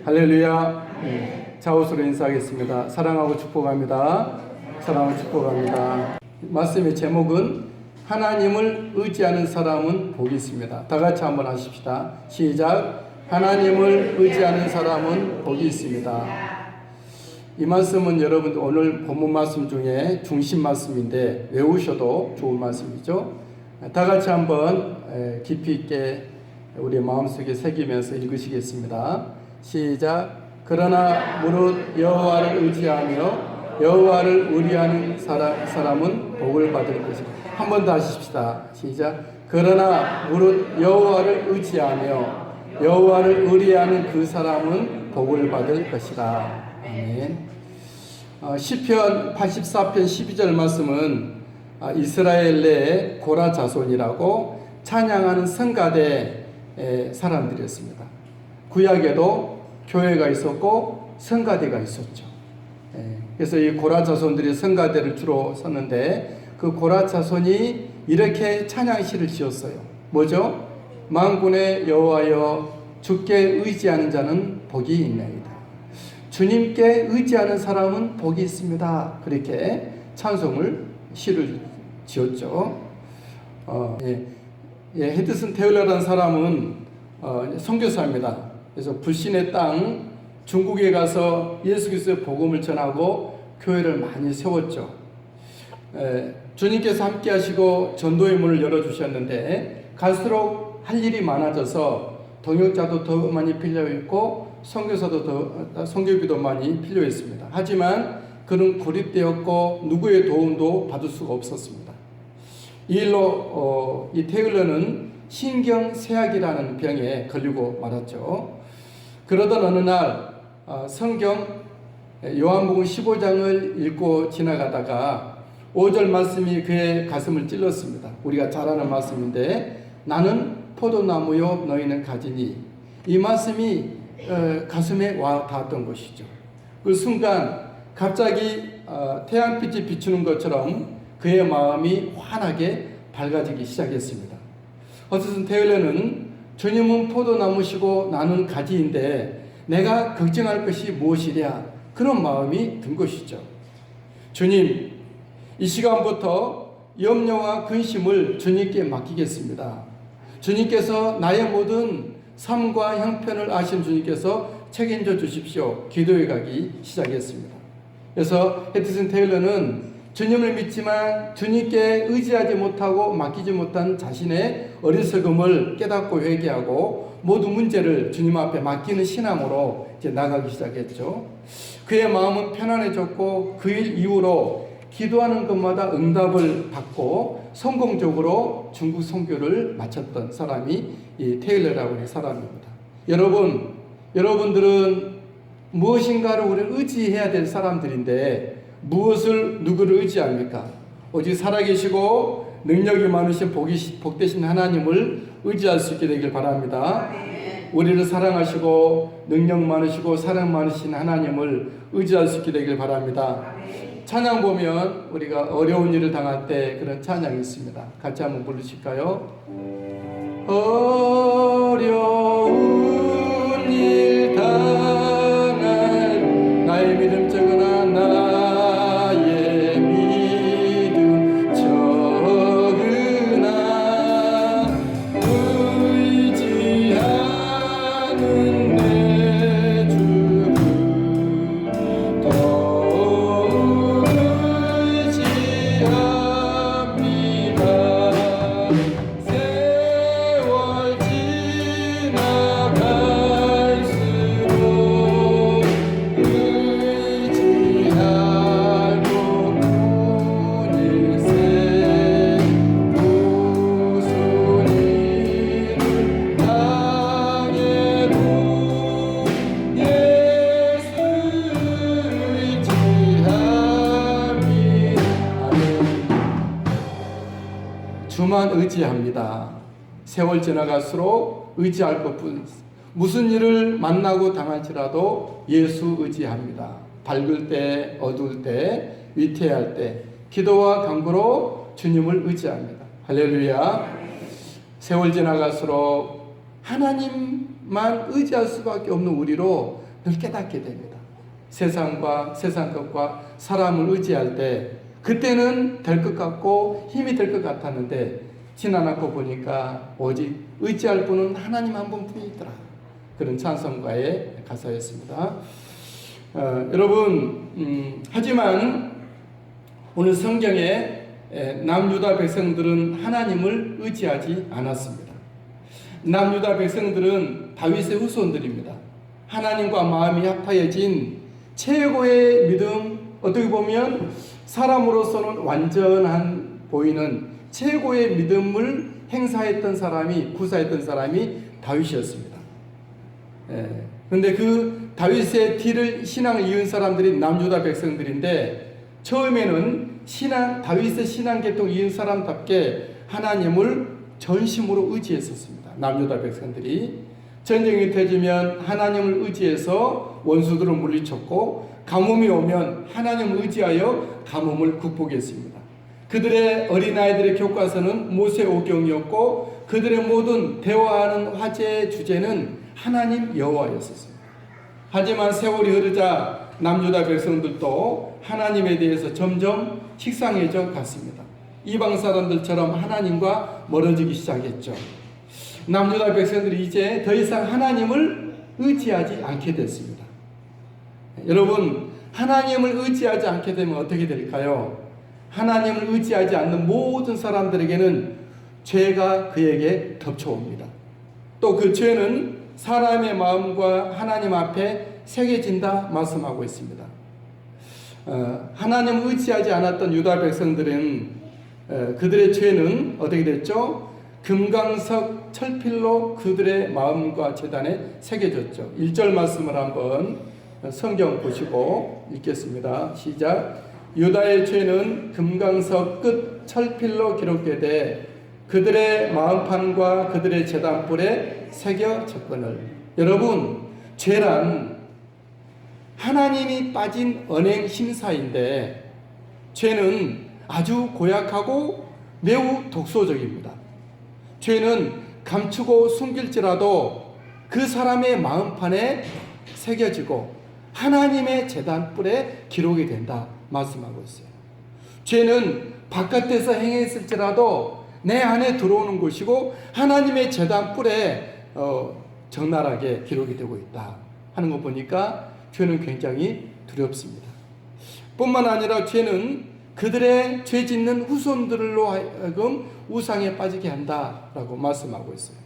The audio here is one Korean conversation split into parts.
할렐루야. 좌우수로 인사하겠습니다. 사랑하고 축복합니다. 사랑하고 축복합니다. 말씀의 제목은 하나님을 의지하는 사람은 복이 있습니다. 다 같이 한번 하십시다. 시작. 하나님을 의지하는 사람은 복이 있습니다. 이 말씀은 여러분 오늘 본문 말씀 중에 중심 말씀인데 외우셔도 좋은 말씀이죠. 다 같이 한번 깊이 있게 우리 마음속에 새기면서 읽으시겠습니다. 시작. 그러나 무릇 여호와를 의지하며 여호와를 의리하는 사람은 복을 받을 것이다. 한 번 더 하십시다. 시작. 그러나 무릇 여호와를 의지하며 여호와를 의리하는 그 사람은 복을 받을 것이다. 아멘. 시편 84편 12절 말씀은 이스라엘 내에 고라 자손이라고 찬양하는 성가대 사람들이었습니다. 구약에도 교회가 있었고 성가대가 있었죠. 그래서 이 고라 자손들이 성가대를 주로 썼는데 그 고라 자손이 이렇게 찬양시를 지었어요. 뭐죠? 만군의 여호와여 주께 의지하는 자는 복이 있나이다. 주님께 의지하는 사람은 복이 있습니다. 그렇게 찬송을 시를 지었죠. 헤드슨 테일러라는 사람은 선교사입니다. 그래서 불신의 땅 중국에 가서 예수 그리스도의 복음을 전하고 교회를 많이 세웠죠. 주님께서 함께 하시고 전도의 문을 열어주셨는데 갈수록 할 일이 많아져서 동역자도 더 많이 필요했고 선교비도 많이 필요했습니다. 하지만 그는 고립되었고 누구의 도움도 받을 수가 없었습니다. 이 일로 이 테일러는 신경쇠약이라는 병에 걸리고 말았죠. 그러던 어느 날 성경 요한복음 15장을 읽고 지나가다가 5절 말씀이 그의 가슴을 찔렀습니다. 우리가 잘 아는 말씀인데 나는 포도나무요 너희는 가지니, 이 말씀이 가슴에 와 닿았던 것이죠. 그 순간 갑자기 태양빛이 비추는 것처럼 그의 마음이 환하게 밝아지기 시작했습니다. 어쨌든 테일러는 주님은 포도나무시고 나는 가지인데 내가 걱정할 것이 무엇이랴, 그런 마음이 든 것이죠. 주님, 이 시간부터 염려와 근심을 주님께 맡기겠습니다. 주님께서 나의 모든 삶과 형편을 아신 주님께서 책임져 주십시오. 기도해 가기 시작했습니다. 그래서 헤드슨 테일러는 주님을 믿지만 주님께 의지하지 못하고 맡기지 못한 자신의 어리석음을 깨닫고 회개하고 모든 문제를 주님 앞에 맡기는 신앙으로 이제 나가기 시작했죠. 그의 마음은 편안해졌고 그 일 이후로 기도하는 것마다 응답을 받고 성공적으로 중국 선교를 마쳤던 사람이 이 테일러라고 하는 사람입니다. 여러분들은 무엇인가를 우리를 의지해야 될 사람들인데 무엇을 누구를 의지합니까? 오직 살아계시고 능력이 많으신 복되신 하나님을 의지할 수 있게 되길 바랍니다. 우리를 사랑하시고 능력 많으시고 사랑 많으신 하나님을 의지할 수 있게 되길 바랍니다. 찬양 보면 우리가 어려운 일을 당할 때 그런 찬양이 있습니다. 같이 한번 부르실까요? 어려운 일 당할 나의 믿음 적으나 나의 믿음 적으나 의지하는 내 주 더욱 의지합니다. 세월 지나갈수록 의지할 곳뿐일세. 무슨 일을 당해도 예수 의지합니다. 주만 의지합니다. 세월 지나갈수록 의지할 것뿐. 무슨 일을 만나고 당할지라도 예수 의지합니다. 밝을 때, 어두울 때, 위태할 때 기도와 간구로 주님을 의지합니다. 할렐루야. 세월 지나갈수록 하나님만 의지할 수밖에 없는 우리로 늘 깨닫게 됩니다. 세상과 세상 것과 사람을 의지할 때 그때는 될 것 같고 힘이 될 것 같았는데 지나놓고 보니까 오직 의지할 분은 하나님 한 분뿐이더라. 그런 찬송가의 가사였습니다. 여러분, 하지만 오늘 성경에 남유다 백성들은 하나님을 의지하지 않았습니다. 남유다 백성들은 다윗의 후손들입니다. 하나님과 마음이 합하여진 최고의 믿음, 어떻게 보면 사람으로서는 완전한 보이는 최고의 믿음을 행사했던 사람이, 구사했던 사람이 다윗이었습니다. 그런데 그 다윗의 뒤를 신앙을 이은 사람들이 남유다 백성들인데 처음에는 다윗의 신앙계통 이은 사람답게 하나님을 전심으로 의지했었습니다. 남유다 백성들이 전쟁이 터지면 하나님을 의지해서 원수들을 물리쳤고 가뭄이 오면 하나님을 의지하여 가뭄을 극복했습니다. 그들의 어린아이들의 교과서는 모세오경이었고 그들의 모든 대화하는 화제의 주제는 하나님 여호와였습니다. 하지만 세월이 흐르자 남유다 백성들도 하나님에 대해서 점점 식상해져 갔습니다. 이방 사람들처럼 하나님과 멀어지기 시작했죠. 남유다 백성들이 이제 더 이상 하나님을 의지하지 않게 됐습니다. 여러분, 하나님을 의지하지 않게 되면 어떻게 될까요? 하나님을 의지하지 않는 모든 사람들에게는 죄가 그에게 덮쳐옵니다. 또 그 죄는 사람의 마음과 하나님 앞에 새겨진다 말씀하고 있습니다. 하나님을 의지하지 않았던 유다 백성들은 그들의 죄는 어떻게 됐죠? 금강석 철필로 그들의 마음과 제단에 새겨졌죠. 1절 말씀을 한번 성경 보시고 읽겠습니다. 시작. 유다의 죄는 금강석 끝 철필로 기록되되 그들의 마음판과 그들의 제단불에 새겨졌거늘. 여러분, 죄란 하나님이 빠진 언행 심사인데 죄는 아주 고약하고 매우 독소적입니다. 죄는 감추고 숨길지라도 그 사람의 마음판에 새겨지고 하나님의 제단불에 기록이 된다 말씀하고 있어요. 죄는 바깥에서 행했을지라도 내 안에 들어오는 것이고 하나님의 제단불에 적나라하게 기록이 되고 있다 하는 거 보니까 죄는 굉장히 두렵습니다. 뿐만 아니라 죄는 그들의 죄 짓는 후손들로 하여금 우상에 빠지게 한다라고 말씀하고 있어요.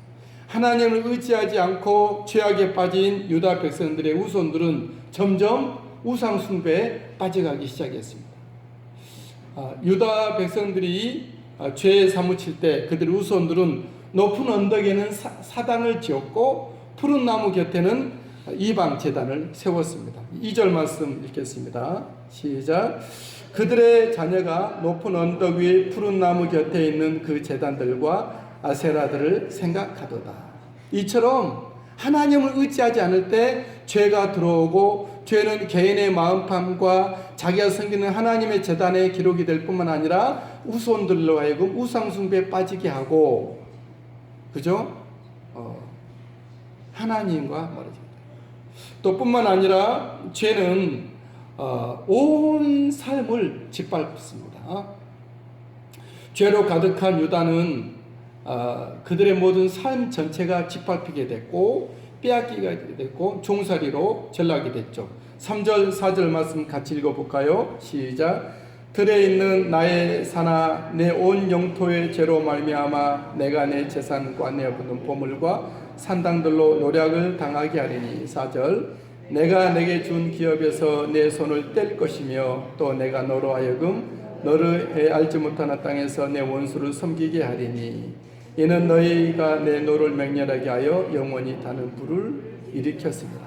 하나님을 의지하지 않고 죄악에 빠진 유다 백성들의 후손들은 점점 우상 숭배에 빠져가기 시작했습니다. 유다 백성들이 죄에 사무칠 때 그들의 후손들은 높은 언덕에는 사당을 지었고 푸른 나무 곁에는 이방 제단을 세웠습니다. 2절 말씀 읽겠습니다. 시작. 그들의 자녀가 높은 언덕 위에 푸른 나무 곁에 있는 그 제단들과 아세라들을 생각하도다. 이처럼 하나님을 의지하지 않을 때 죄가 들어오고 죄는 개인의 마음판과 자기가 섬기는 하나님의 제단에 기록이 될 뿐만 아니라 후손들로 하여금 우상숭배에 빠지게 하고, 그죠? 하나님과 멀어집니다. 또 뿐만 아니라 죄는 온 삶을 짓밟습니다. 죄로 가득한 유다는 그들의 모든 삶 전체가 짓밟히게 됐고 빼앗기게 됐고 종살이로 전락이 됐죠. 3절 4절 말씀 같이 읽어볼까요? 시작. 들에 있는 나의 산아 내 온 영토의 죄로 말미암아 내가 내 재산과 내 얻은 보물과 산당들로 노략을 당하게 하리니. 4절. 내가 내게 준 기업에서 내 손을 뗄 것이며 또 내가 너로 하여금 너를 알지 못하는 땅에서 내 원수를 섬기게 하리니. 이는 너희가 내 노를 맹렬하게 하여 영원히 타는 불을 일으켰습니다.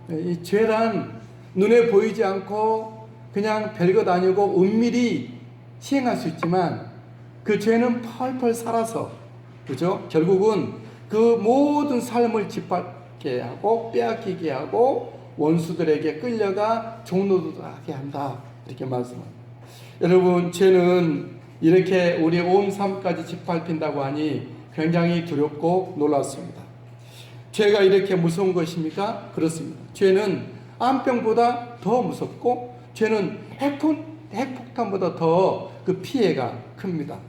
이 죄란 눈에 보이지 않고 그냥 별것 아니고 은밀히 시행할 수 있지만 그 죄는 펄펄 살아서, 그죠? 결국은 그 모든 삶을 짓밟게 하고 빼앗기게 하고 원수들에게 끌려가 종노릇하게 한다, 이렇게 말씀합니다. 여러분, 죄는 이렇게 우리의 온 삶까지 짓밟힌다고 하니 굉장히 두렵고 놀랍습니다. 죄가 이렇게 무서운 것입니까? 그렇습니다. 죄는 암병보다 더 무섭고 죄는 핵폭탄보다 더 그 피해가 큽니다.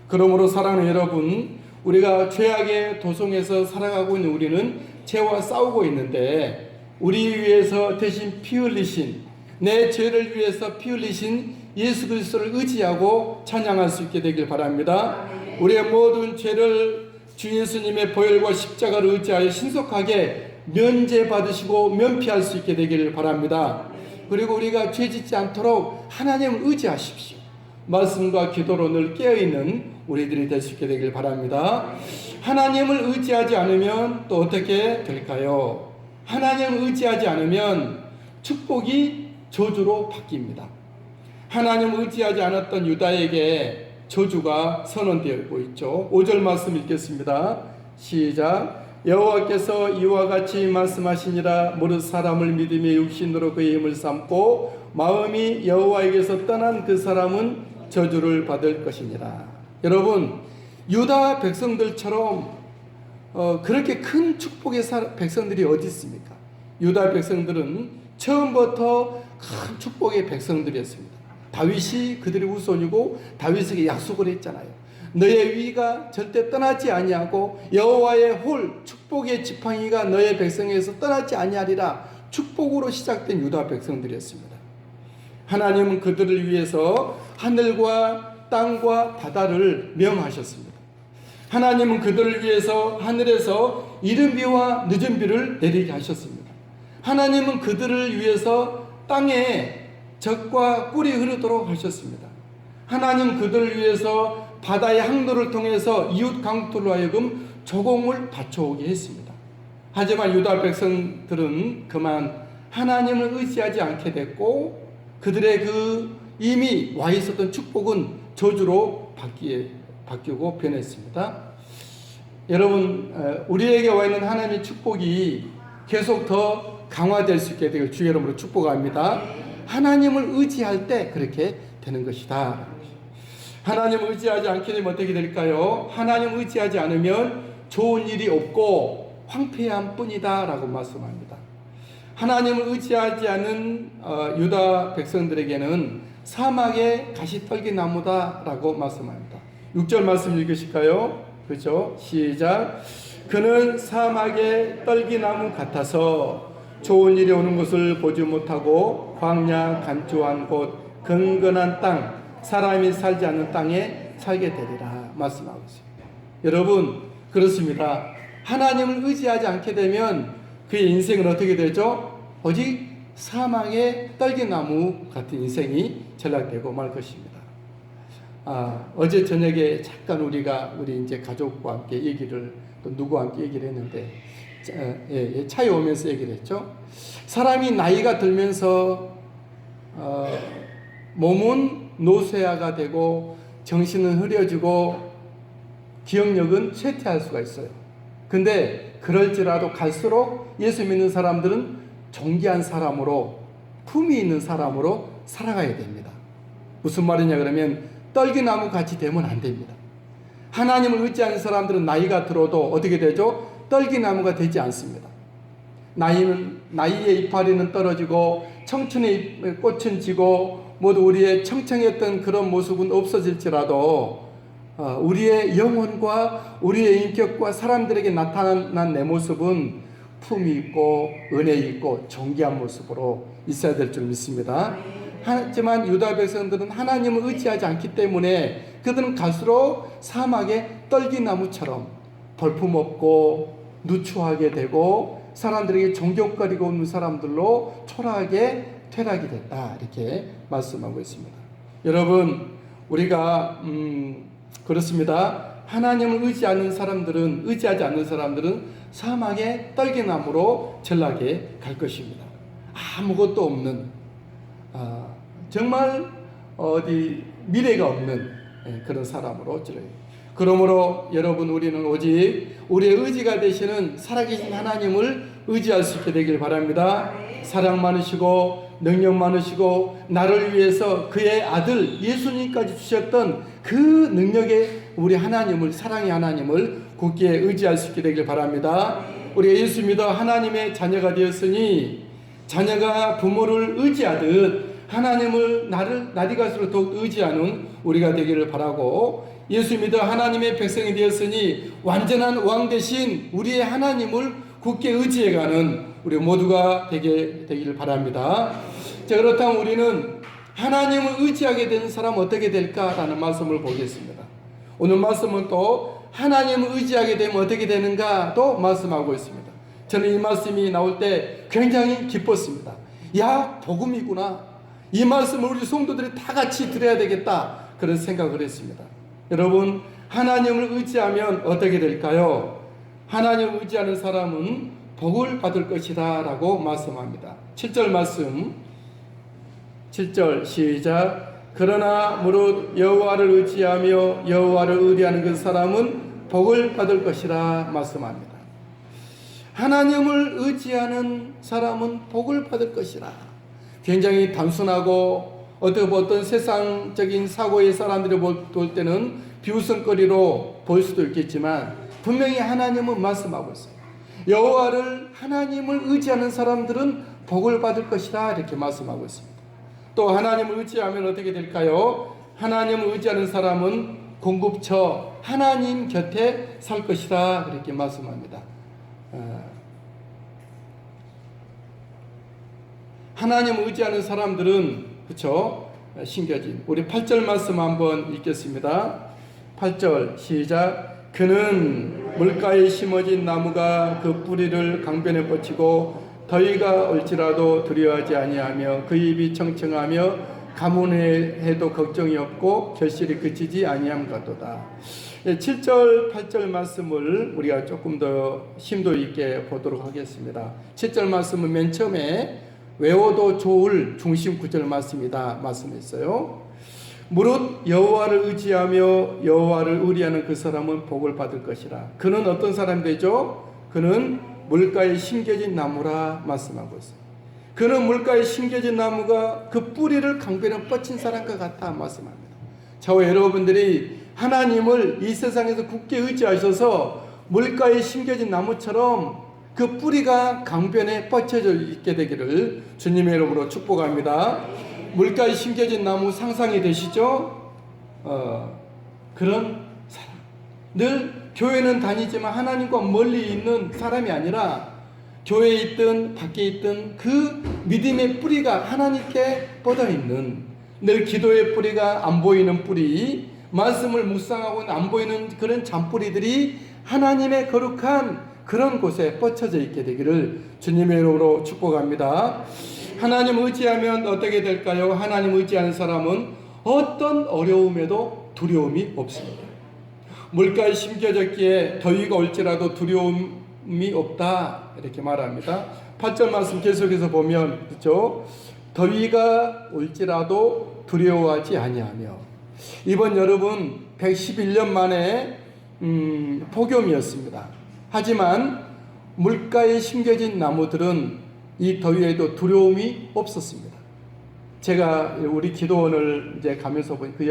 그러므로 사랑하는 여러분, 우리가 죄악의 도성에서 살아가고 있는 우리는 죄와 싸우고 있는데 우리 위해서 대신 피 흘리신, 내 죄를 위해서 피 흘리신 예수 그리스도를 의지하고 찬양할 수 있게 되길 바랍니다. 우리의 모든 죄를 주 예수님의 보혈과 십자가를 의지하여 신속하게 면제받으시고 면피할 수 있게 되기를 바랍니다. 그리고 우리가 죄짓지 않도록 하나님을 의지하십시오. 말씀과 기도로 늘 깨어있는 우리들이 될 수 있게 되길 바랍니다. 하나님을 의지하지 않으면 또 어떻게 될까요? 하나님을 의지하지 않으면 축복이 저주로 바뀝니다. 하나님을 의지하지 않았던 유다에게 저주가 선언되고 있죠. 5절 말씀 읽겠습니다. 시작. 여호와께서 이와 같이 말씀하시니라. 무릇 사람을 믿음의 육신으로 그의 힘을 삼고 마음이 여호와에게서 떠난 그 사람은 저주를 받을 것이니라. 여러분, 유다 백성들처럼 그렇게 큰 축복의 백성들이 어디 있습니까? 유다 백성들은 처음부터 큰 축복의 백성들이었습니다. 다윗이 그들의 후손이고 다윗에게 약속을 했잖아요. 너의 위가 절대 떠나지 아니하고 여호와의 홀 축복의 지팡이가 너의 백성에서 떠나지 아니하리라. 축복으로 시작된 유다 백성들이었습니다. 하나님은 그들을 위해서 하늘과 땅과 바다를 명하셨습니다. 하나님은 그들을 위해서 하늘에서 이른 비와 늦은 비를 내리게 하셨습니다. 하나님은 그들을 위해서 땅에 젖과 꿀이 흐르도록 하셨습니다. 하나님 그들을 위해서 바다의 항로를 통해서 이웃 강들로 하여금 조공을 바쳐오게 했습니다. 하지만 유다 백성들은 그만 하나님을 의지하지 않게 됐고 그들의 그 이미 와 있었던 축복은 저주로 바뀌고 변했습니다. 여러분, 우리에게 와 있는 하나님의 축복이 계속 더 강화될 수 있게 되길 주의 이름으로 축복합니다. 하나님을 의지할 때 그렇게 되는 것이다. 하나님을 의지하지 않게 되면 어떻게 될까요? 하나님을 의지하지 않으면 좋은 일이 없고 황폐한 뿐이다 라고 말씀합니다. 하나님을 의지하지 않은 유다 백성들에게는 사막의 가시떨기나무다 라고 말씀합니다. 6절 말씀 읽으실까요? 그렇죠? 시작. 그는 사막의 떨기나무 같아서 좋은 일이 오는 것을 보지 못하고 광야 간조한 곳 경건한 땅 사람이 살지 않는 땅에 살게 되리라 말씀하고 있습니다. 여러분, 그렇습니다. 하나님을 의지하지 않게 되면 그의 인생은 어떻게 되죠? 오직 사막의 떨기나무 같은 인생이 전락되고 말 것입니다. 어제 저녁에 잠깐 우리 이제 가족과 함께 얘기를 또 누구와 함께 얘기를 했는데 차에 오면서 얘기를 했죠. 사람이 나이가 들면서 몸은 노쇠화가 되고 정신은 흐려지고 기억력은 쇠퇴할 수가 있어요. 근데 그럴지라도 갈수록 예수 믿는 사람들은 존귀한 사람으로 품위 있는 사람으로 살아가야 됩니다. 무슨 말이냐 그러면 떨기나무 같이 되면 안 됩니다. 하나님을 의지하는 사람들은 나이가 들어도 어떻게 되죠? 떨기나무가 되지 않습니다. 나이의 이파리는 떨어지고 청춘의 꽃은 지고 모두 우리의 청청했던 그런 모습은 없어질지라도 우리의 영혼과 우리의 인격과 사람들에게 나타난 내 모습은 품이 있고 은혜 있고 존귀한 모습으로 있어야 될 줄 믿습니다. 하지만 유다 백성들은 하나님을 의지하지 않기 때문에 그들은 갈수록 사막의 떨기나무처럼 볼품없고 누추하게 되고 사람들에게 존경거리고 있는 사람들로 초라하게 퇴락이 됐다 이렇게 말씀하고 있습니다. 여러분, 우리가 그렇습니다. 하나님을 의지하지 않는 사람들은 사막의 떨기나무로 전락에 갈 것입니다. 아무것도 없는 정말 미래가 없는 그런 사람으로 전락해요. 그러므로 여러분, 우리는 오직 우리의 의지가 되시는 살아계신 하나님을 의지할 수 있게 되길 바랍니다. 사랑 많으시고 능력 많으시고 나를 위해서 그의 아들 예수님까지 주셨던 그 능력의 우리 하나님을, 사랑의 하나님을 굳게 의지할 수 있게 되길 바랍니다. 우리가 예수 믿어 하나님의 자녀가 되었으니 자녀가 부모를 의지하듯 하나님을 날이 갈수록 더욱 의지하는 우리가 되기를 바라고, 예수 믿어 하나님의 백성이 되었으니 완전한 왕 대신 우리의 하나님을 굳게 의지해가는 우리 모두가 되기를 바랍니다. 자, 그렇다면 우리는 하나님을 의지하게 되는 사람은 어떻게 될까라는 말씀을 보겠습니다. 오늘 말씀은 또 하나님을 의지하게 되면 어떻게 되는가도 말씀하고 있습니다. 저는 이 말씀이 나올 때 굉장히 기뻤습니다. 야, 복음이구나. 이 말씀을 우리 성도들이 다 같이 들어야 되겠다, 그런 생각을 했습니다. 여러분, 하나님을 의지하면 어떻게 될까요? 하나님을 의지하는 사람은 복을 받을 것이다 라고 말씀합니다. 7절 말씀, 7절 시작. 그러나 무릇 여호와를 의지하며 여호와를 의뢰하는 그 사람은 복을 받을 것이라 말씀합니다. 하나님을 의지하는 사람은 복을 받을 것이라. 굉장히 단순하고 어떤 세상적인 사고의 사람들이 볼 때는 비웃음거리로 볼 수도 있겠지만 분명히 하나님은 말씀하고 있어요. 여호와를, 하나님을 의지하는 사람들은 복을 받을 것이다, 이렇게 말씀하고 있습니다. 또 하나님을 의지하면 어떻게 될까요? 하나님을 의지하는 사람은 공급처 하나님 곁에 살 것이다, 그렇게 말씀합니다. 하나님을 의지하는 사람들은, 그렇죠? 신겨진 우리 8절 말씀 한번 읽겠습니다. 8절 시작. 그는 물가에 심어진 나무가 그 뿌리를 강변에 뻗치고 더위가 올지라도 두려워하지 아니하며 그 입이 청청하며 가뭄해도 걱정이 없고 결실이 그치지 아니함 같도다. 7절 8절 말씀을 우리가 조금 더 심도 있게 보도록 하겠습니다. 7절 말씀은 맨 처음에 외워도 좋을 중심 구절 말씀이다 말씀했어요. 무릇 여호와를 의지하며 여호와를 의뢰하는 그 사람은 복을 받을 것이라. 그는 어떤 사람이 되죠? 그는 물가에 심겨진 나무라 말씀하고 있어요. 그는 물가에 심겨진 나무가 그 뿌리를 강변에 뻗친 사람과 같다 말씀합니다. 저와 여러분들이 하나님을 이 세상에서 굳게 의지하셔서 물가에 심겨진 나무처럼 그 뿌리가 강변에 뻗쳐져 있게 되기를 주님의 이름으로 축복합니다. 물가에 심겨진 나무 상상이 되시죠? 그런 사람. 늘 교회는 다니지만 하나님과 멀리 있는 사람이 아니라 교회에 있든 밖에 있든 그 믿음의 뿌리가 하나님께 뻗어 있는, 늘 기도의 뿌리가 안 보이는 뿌리, 말씀을 묵상하고는 안 보이는 그런 잔뿌리들이 하나님의 거룩한 그런 곳에 뻗쳐져 있게 되기를 주님의 이름으로 축복합니다. 하나님 의지하면 어떻게 될까요? 하나님 의지하는 사람은 어떤 어려움에도 두려움이 없습니다. 물가에 심겨졌기에 더위가 올지라도 두려움이 없다, 이렇게 말합니다. 8절 말씀 계속해서 보면, 그렇죠? 더위가 올지라도 두려워하지 아니하며. 이번 여름은 111년 만에 폭염이었습니다. 하지만 물가에 심겨진 나무들은 이 더위에도 두려움이 없었습니다. 제가 우리 기도원을 이제 가면서 보니 그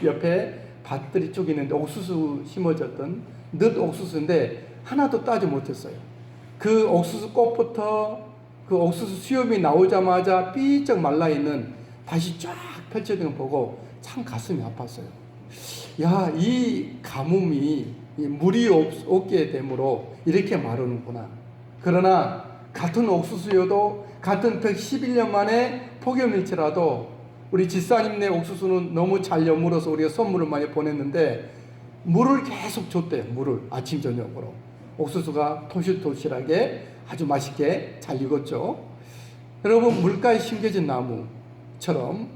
옆에 밭들이 쭉 있는데 옥수수 심어졌던 늦 옥수수인데 하나도 따지 못했어요. 그 옥수수 꽃부터 그 옥수수 수염이 나오자마자 삐쩍 말라있는 밭이 쫙 펼쳐진 걸 보고 참 가슴이 아팠어요. 야, 이 가뭄이 물이 없게 되므로 이렇게 마르는구나. 그러나 같은 옥수수여도 같은 111년 만에 폭염일지라도 우리 집사님네 옥수수는 너무 잘 여물어서 우리가 선물을 많이 보냈는데 물을 계속 줬대요. 물을 아침 저녁으로. 옥수수가 토실토실하게 아주 맛있게 잘 익었죠. 여러분, 물가에 심겨진 나무처럼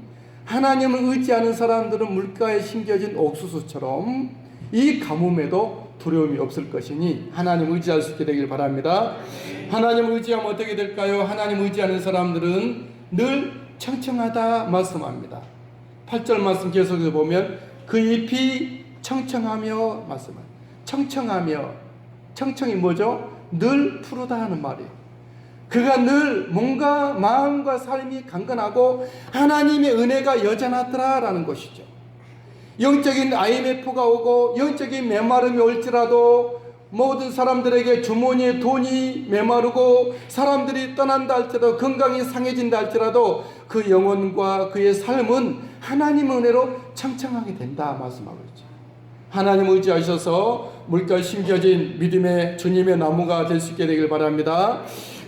하나님을 의지하는 사람들은 물가에 심겨진 옥수수처럼 이 가뭄에도 두려움이 없을 것이니 하나님 의지할 수 있게 되길 바랍니다. 하나님을 의지하면 어떻게 될까요? 하나님 의지하는 사람들은 늘 청청하다 말씀합니다. 8절 말씀 계속해서 보면 그 잎이 청청하며 말씀합니다. 청청하며, 청청이 뭐죠? 늘 푸르다 하는 말이에요. 그가 늘 뭔가 마음과 삶이 강건하고 하나님의 은혜가 여전하더라라는 것이죠. 영적인 IMF가 오고 영적인 메마름이 올지라도 모든 사람들에게 주머니에 돈이 메마르고 사람들이 떠난다 할지라도 건강이 상해진다 할지라도 그 영혼과 그의 삶은 하나님 은혜로 창창하게 된다 말씀하고 있죠. 하나님 의지하셔서 물가에 심겨진 믿음의 주님의 나무가 될 수 있게 되길 바랍니다.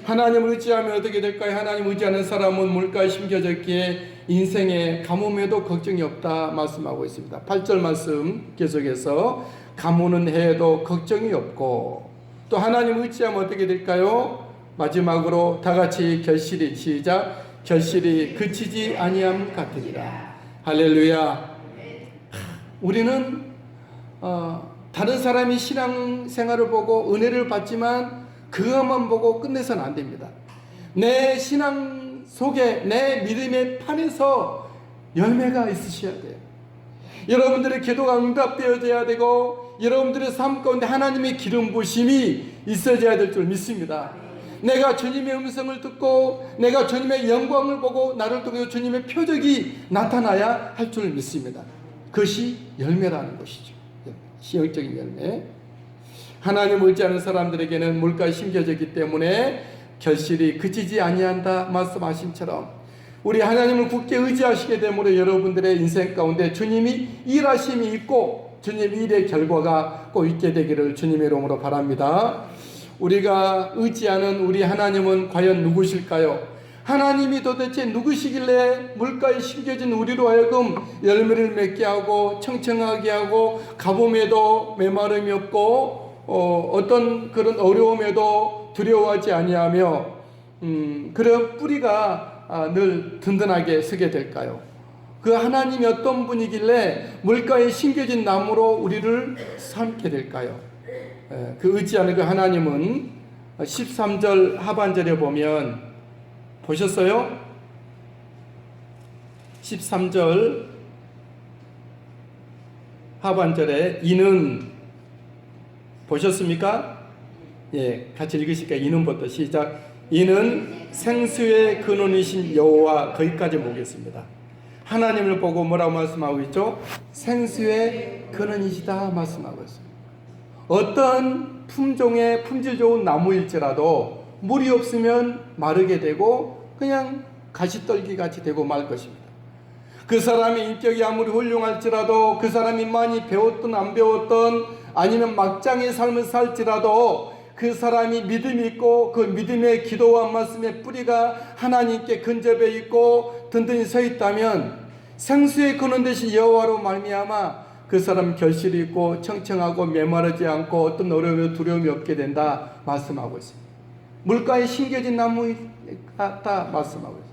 하나님을 의지하면 어떻게 될까요? 하나님 의지하는 사람은 물가에 심겨졌기에 인생의 가뭄에도 걱정이 없다 말씀하고 있습니다. 8절 말씀 계속해서 가뭄은 해도 걱정이 없고, 또 하나님 의지하면 어떻게 될까요? 마지막으로 다 같이 결실이, 시작, 결실이 그치지 아니함 같으리라. 할렐루야. 우리는 다른 사람이 신앙생활을 보고 은혜를 받지만 그것만 보고 끝내서는 안 됩니다. 내 신앙 속에, 내 믿음의 판에서 열매가 있으셔야 돼요. 여러분들의 기도가 응답되어져야 되고 여러분들의 삶 가운데 하나님의 기름 부심이 있어져야 될 줄 믿습니다. 내가 주님의 음성을 듣고 내가 주님의 영광을 보고 나를 통해 주님의 표적이 나타나야 할 줄 믿습니다. 그것이 열매라는 것이죠. 영적인 열매. 하나님 의지하는 사람들에게는 물가에 심겨졌기 때문에 결실이 그치지 아니한다 말씀하심처럼 우리 하나님을 굳게 의지하시게 되므로 여러분들의 인생 가운데 주님이 일하심이 있고 주님 일의 결과가 꼭 있게 되기를 주님의 이름으로 바랍니다. 우리가 의지하는 우리 하나님은 과연 누구실까요? 하나님이 도대체 누구시길래 물가에 심겨진 우리로 하여금 열매를 맺게 하고 청청하게 하고 가뭄에도 메마름이 없고 어떤 그런 어려움에도 두려워하지 아니하며 그런 뿌리가 늘 든든하게 서게 될까요? 그 하나님이 어떤 분이길래 물가에 심겨진 나무로 우리를 삼게 될까요? 그 의지하는 그 하나님은 13절 하반절에 보면 보셨어요? 13절 하반절에 이는 보셨습니까? 예, 같이 읽으실까요? 이는부터 시작. 이는 생수의 근원이신 여호와, 거기까지 보겠습니다. 하나님을 보고 뭐라고 말씀하고 있죠? 생수의 근원이시다 말씀하고 있습니다. 어떤 품종의 품질 좋은 나무일지라도 물이 없으면 마르게 되고 그냥 가시떨기 같이 되고 말 것입니다. 그 사람의 인격이 아무리 훌륭할지라도 그 사람이 많이 배웠든 안 배웠든 아니면 막장의 삶을 살지라도 그 사람이 믿음이 있고 그 믿음의 기도와 말씀의 뿌리가 하나님께 근접해 있고 든든히 서 있다면 생수의 근원 되신 여호와로 말미암아 그 사람 결실이 있고 청청하고 메마르지 않고 어떤 어려움이 두려움이 없게 된다 말씀하고 있습니다. 물가에 심겨진 나무 같다 말씀하고 있습니다.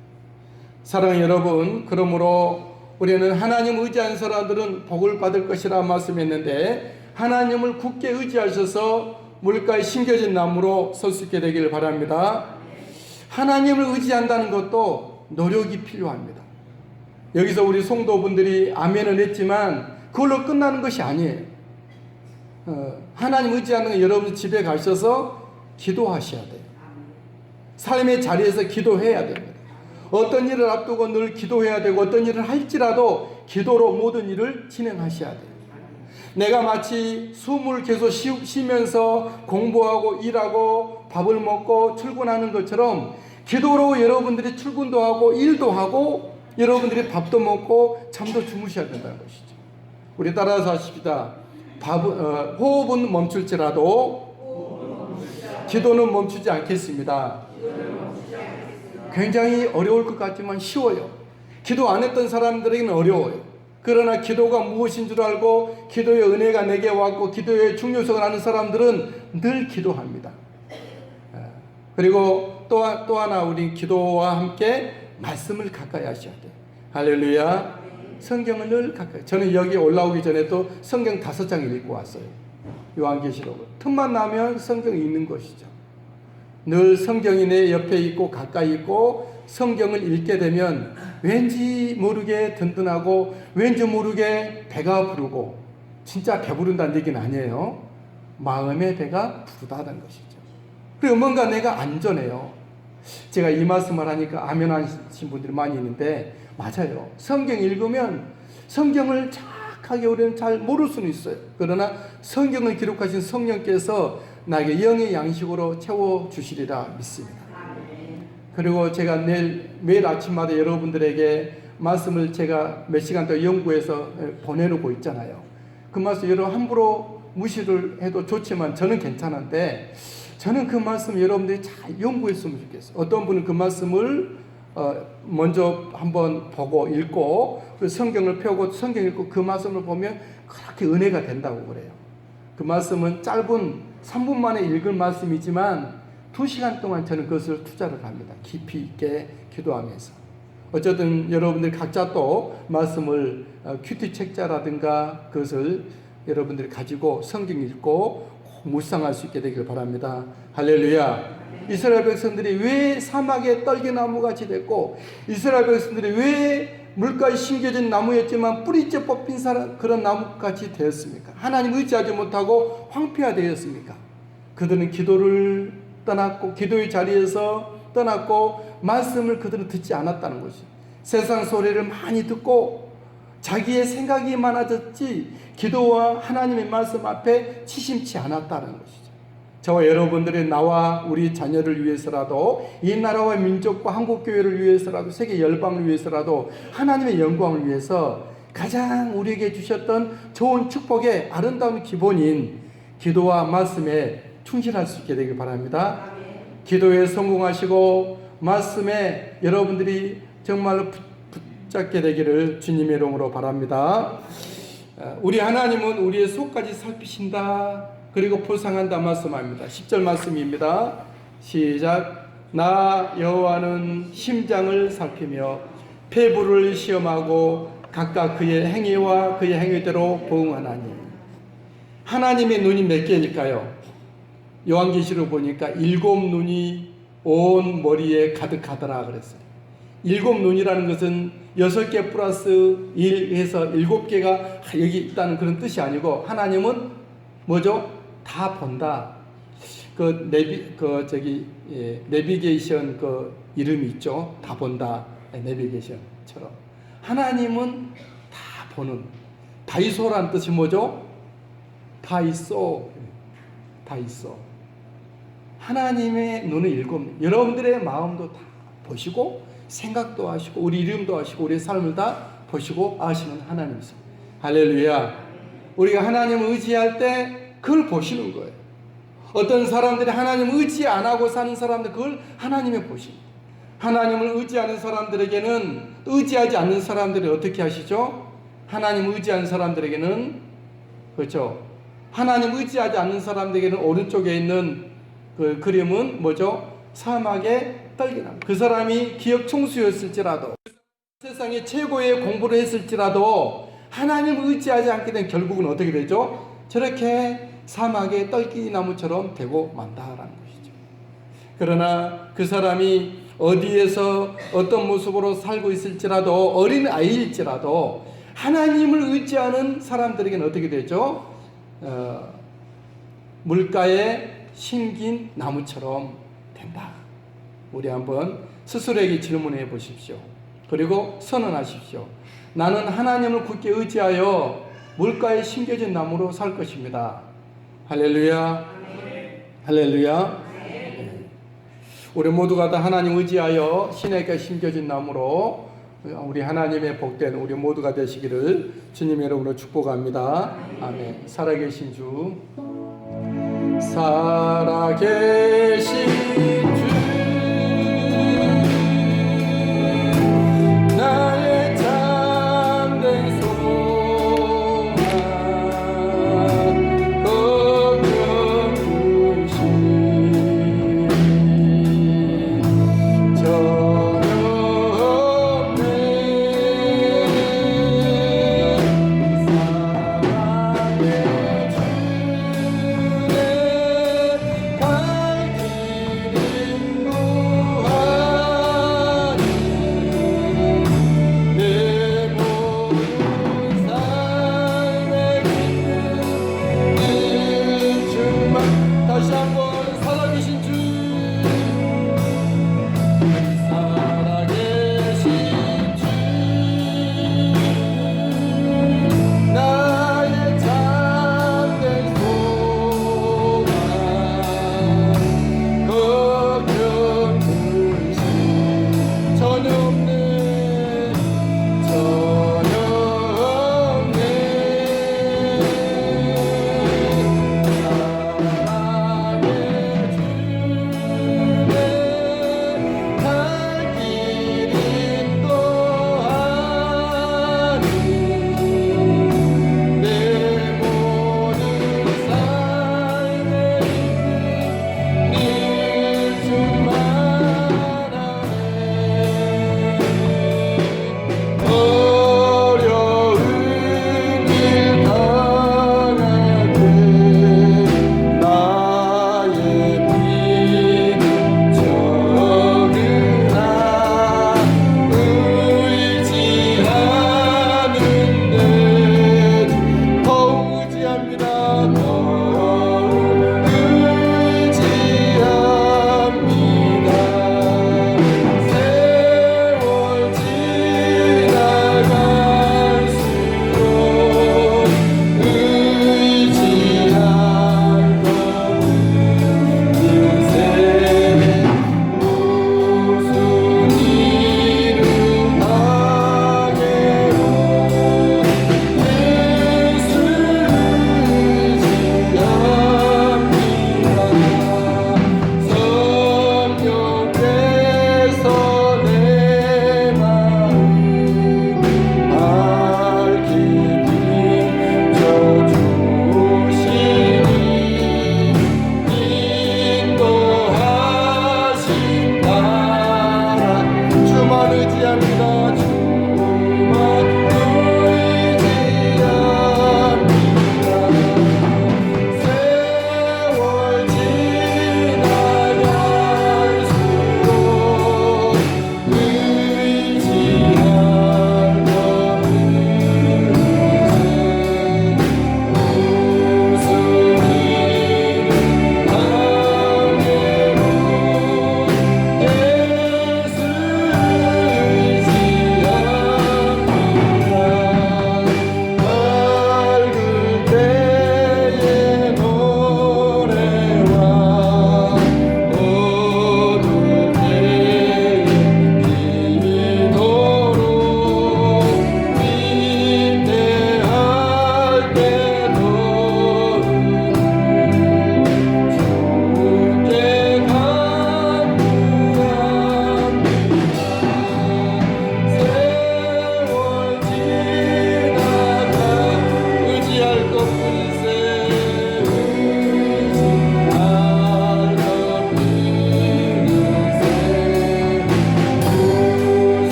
사랑하는 여러분, 그러므로 우리는 하나님 의지하는 사람들은 복을 받을 것이라 말씀했는데 하나님을 굳게 의지하셔서 물가에 심겨진 나무로 설 수 있게 되기를 바랍니다. 하나님을 의지한다는 것도 노력이 필요합니다. 여기서 우리 성도분들이 아멘은 했지만 그걸로 끝나는 것이 아니에요. 하나님 의지하는 건 여러분 집에 가셔서 기도하셔야 돼요. 삶의 자리에서 기도해야 됩니다. 어떤 일을 앞두고 늘 기도해야 되고 어떤 일을 할지라도 기도로 모든 일을 진행하셔야 돼요. 내가 마치 숨을 계속 쉬면서 공부하고 일하고 밥을 먹고 출근하는 것처럼 기도로 여러분들이 출근도 하고 일도 하고 여러분들이 밥도 먹고 잠도 주무셔야 된다는 것이죠. 우리 따라서 하십시다. 호흡은 멈출지라도 기도는 멈추지 않겠습니다. 굉장히 어려울 것 같지만 쉬워요. 기도 안 했던 사람들에게는 어려워요. 그러나 기도가 무엇인 줄 알고 기도의 은혜가 내게 왔고 기도의 중요성을 아는 사람들은 늘 기도합니다. 그리고 또 하나 우리 기도와 함께 말씀을 가까이 하셔야 돼요. 할렐루야. 성경을 늘 가까이. 저는 여기 올라오기 전에도 성경 5장을 읽고 왔어요. 요한계시록을. 틈만 나면 성경이 있는 것이죠. 늘 성경이 내 옆에 있고 가까이 있고 성경을 읽게 되면 왠지 모르게 든든하고 왠지 모르게 배가 부르고, 진짜 배부른다는 얘기는 아니에요. 마음의 배가 부르다는 것이죠. 그리고 뭔가 내가 안전해요. 제가 이 말씀을 하니까 아멘 하신 분들이 많이 있는데 맞아요. 성경 읽으면 성경을 정확하게 우리는 잘 모를 수는 있어요. 그러나 성경을 기록하신 성령께서 나에게 영의 양식으로 채워주시리라 믿습니다. 그리고 제가 매일 아침마다 여러분들에게 말씀을 제가 몇 시간 동안 연구해서 보내놓고 있잖아요. 그 말씀 여러분 함부로 무시를 해도 좋지만 저는 괜찮은데, 저는 그 말씀 여러분들이 잘 연구했으면 좋겠어요. 어떤 분은 그 말씀을 먼저 한번 보고 읽고 그 성경을 펴고 성경 읽고 그 말씀을 보면 그렇게 은혜가 된다고 그래요. 그 말씀은 짧은 3분 만에 읽을 말씀이지만 2시간 동안 저는 그것을 투자를 합니다. 깊이 있게 기도하면서. 어쨌든 여러분들 각자 또 말씀을 큐티 책자라든가 그것을 여러분들이 가지고 성경 읽고 묵상할 수 있게 되길 바랍니다. 할렐루야. 이스라엘 백성들이 왜 사막에 떨기나무같이 됐고, 이스라엘 백성들이 왜 물가에 심겨진 나무였지만 뿌리째 뽑힌 그런 나무같이 되었습니까? 하나님 의지하지 못하고 황폐화되었습니까? 그들은 기도를 떠났고, 기도의 자리에서 떠났고, 말씀을 그들은 듣지 않았다는 것이, 세상 소리를 많이 듣고 자기의 생각이 많아졌지 기도와 하나님의 말씀 앞에 치심치 않았다는 것이죠. 저와 여러분들이 나와 우리 자녀를 위해서라도, 이 나라와 민족과 한국교회를 위해서라도, 세계 열방을 위해서라도, 하나님의 영광을 위해서 가장 우리에게 주셨던 좋은 축복의 아름다운 기본인 기도와 말씀에 충실할 수 있게 되길 바랍니다. 기도에 성공하시고 말씀에 여러분들이 정말로 붙잡게 되기를 주님의 이름으로 바랍니다. 우리 하나님은 우리의 속까지 살피신다, 그리고 보상한다 말씀합니다. 10절 말씀입니다. 시작. 나 여호와는 심장을 살피며 폐부를 시험하고 각각 그의 행위와 그의 행위대로 보응하나니. 하나님의 눈이 몇 개일까요? 요한계시록 보니까 7눈이 온 머리에 가득하더라 그랬어요. 7눈이라는 것은 6개 플러스 1 해서 7개가 여기 있다는 그런 뜻이 아니고, 하나님은 뭐죠? 다 본다. 내비게이션 그 이름이 있죠. 다 본다. 내비게이션처럼. 하나님은 다 보는. 다이소란 뜻이 뭐죠? 다 있어. 다 있어. 하나님의 눈은 7. 여러분들의 마음도 다 보시고, 생각도 하시고, 우리 이름도 하시고, 우리의 삶을 다 보시고 아시는 하나님이십니다. 할렐루야. 우리가 하나님을 의지할 때 그걸 보시는 거예요. 어떤 사람들이 하나님을 의지 안 하고 사는 사람들, 그걸 하나님이 보십니다. 하나님을 의지하는 사람들에게는, 의지하지 않는 사람들이 어떻게 하시죠? 하나님을 의지하는 사람들에게는, 그렇죠? 하나님 의지하지 않는 사람들에게는 오른쪽에 있는 그 그림은 뭐죠? 사막에 떨기나무. 그 사람이 기업 총수였을지라도, 세상에 최고의 공부를 했을지라도 하나님을 의지하지 않게 되면 결국은 어떻게 되죠? 저렇게 사막의 떨기나무처럼 되고 만다라는 것이죠. 그러나 그 사람이 어디에서 어떤 모습으로 살고 있을지라도, 어린 아이일지라도 하나님을 의지하는 사람들에게는 어떻게 되죠? 물가에 심긴 나무처럼 된다. 우리 한번 스스로에게 질문해 보십시오. 그리고 선언하십시오. 나는 하나님을 굳게 의지하여 물가에 심겨진 나무로 살 것입니다. 할렐루야. 할렐루야. 우리 모두가 다 하나님 의지하여 시내가에 심겨진 나무로 우리 하나님의 복된 우리 모두가 되시기를 주님의 이름으로 축복합니다. 아멘. 살아계신 주, 살아계신